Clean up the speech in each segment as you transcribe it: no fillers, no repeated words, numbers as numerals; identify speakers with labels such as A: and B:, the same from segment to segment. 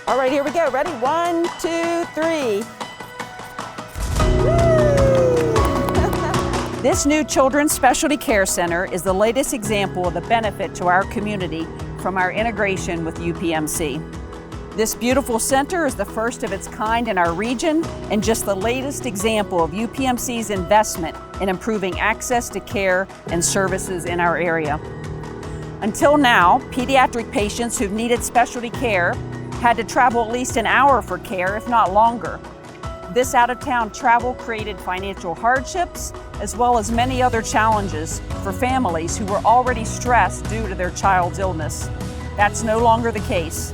A: All right, here we go. Ready? 1, 2, 3. This new Children's Specialty Care Center is the latest example of the benefit to our community from our integration with UPMC. This beautiful center is the first of its kind in our region and just the latest example of UPMC's investment in improving access to care and services in our area. Until now, pediatric patients who've needed specialty care had to travel at least an hour for care, if not longer. This out-of-town travel created financial hardships, as well as many other challenges for families who were already stressed due to their child's illness. That's no longer the case.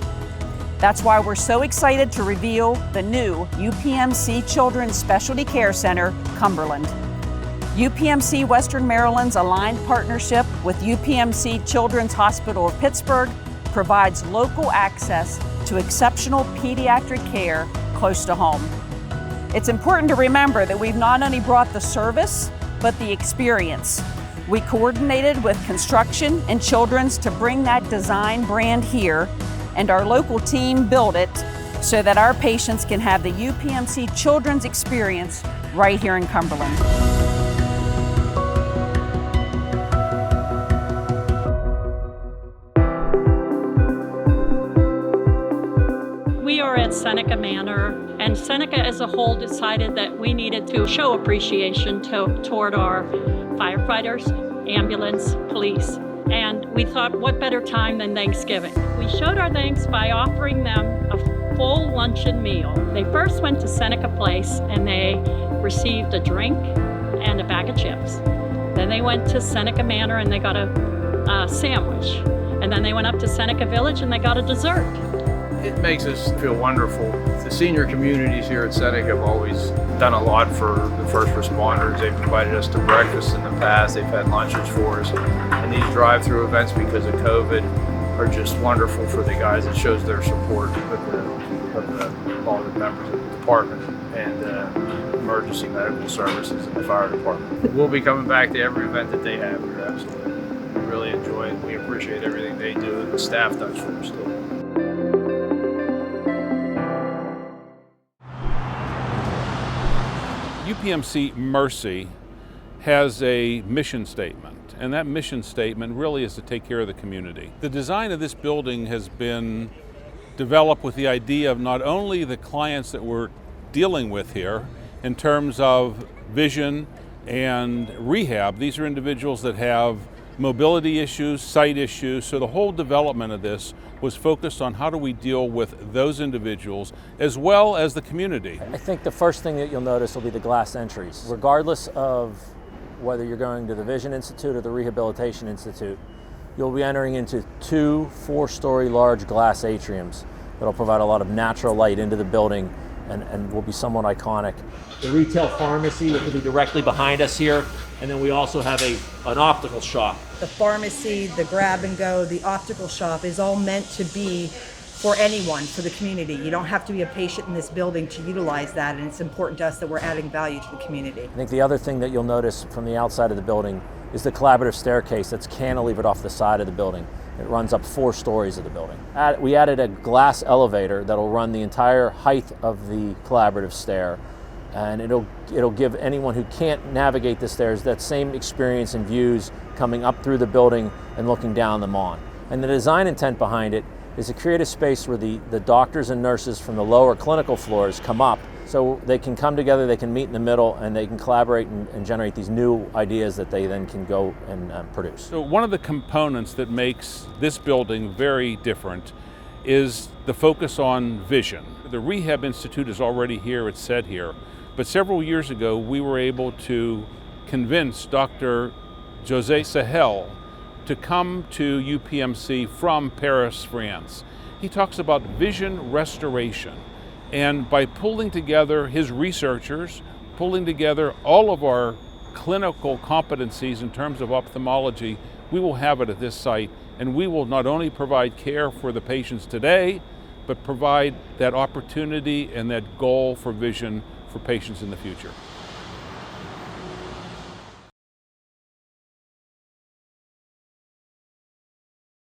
A: That's why we're so excited to reveal the new UPMC Children's Specialty Care Center, Cumberland. UPMC Western Maryland's aligned partnership with UPMC Children's Hospital of Pittsburgh provides local access to exceptional pediatric care close to home. It's important to remember that we've not only brought the service, but the experience. We coordinated with construction and children's to bring that design brand here, and our local team built it so that our patients can have the UPMC Children's experience right here in Cumberland.
B: We are at Seneca Manor, and Seneca as a whole decided that we needed to show appreciation toward our firefighters, ambulance, police, and we thought what better time than Thanksgiving. We showed our thanks by offering them a full luncheon meal. They first went to Seneca Place and they received a drink and a bag of chips. Then they went to Seneca Manor and they got a sandwich. And then they went up to Seneca Village and they got a dessert.
C: It makes us feel wonderful. The senior communities here at Seneca have always done a lot for the first responders. They've invited us to breakfast in the past. They've had lunches for us. And these drive-through events, because of COVID, are just wonderful for the guys. It shows their support of all the members of the department and emergency medical services and the fire department. We'll be coming back to every event that they have here, absolutely. We really enjoy it. We appreciate everything they do and the staff does for us too.
D: UPMC Mercy has a mission statement, and that mission statement really is to take care of the community. The design of this building has been developed with the idea of not only the clients that we're dealing with here in terms of vision and rehab. These are individuals that have mobility issues, sight issues, so the whole development of this was focused on how do we deal with those individuals as well as the community.
E: I think the first thing that you'll notice will be the glass entries. Regardless of whether you're going to the Vision Institute or the Rehabilitation Institute, you'll be entering into 2 4-story large glass atriums that'll provide a lot of natural light into the building and will be somewhat iconic. The retail pharmacy will be directly behind us here, and then we also have an optical shop.
F: The pharmacy, the grab and go, the optical shop is all meant to be for anyone, for the community. You don't have to be a patient in this building to utilize that, and it's important to us that we're adding value to the community.
E: I think the other thing that you'll notice from the outside of the building is the collaborative staircase that's cantilevered off the side of the building. It runs up 4 stories of the building. We added a glass elevator that'll run the entire height of the collaborative stair, and it'll give anyone who can't navigate the stairs that same experience and views coming up through the building and looking down the lawn. And the design intent behind it is to create a space where the doctors and nurses from the lower clinical floors come up so they can come together, they can meet in the middle, and they can collaborate and generate these new ideas that they then can go and produce.
D: So one of the components that makes this building very different is the focus on vision. The Rehab Institute is already here, it's said here, but several years ago we were able to convince Dr. José Sahel to come to UPMC from Paris, France. He talks about vision restoration. And by pulling together his researchers, pulling together all of our clinical competencies in terms of ophthalmology, we will have it at this site, and we will not only provide care for the patients today, but provide that opportunity and that goal for vision for patients in the future.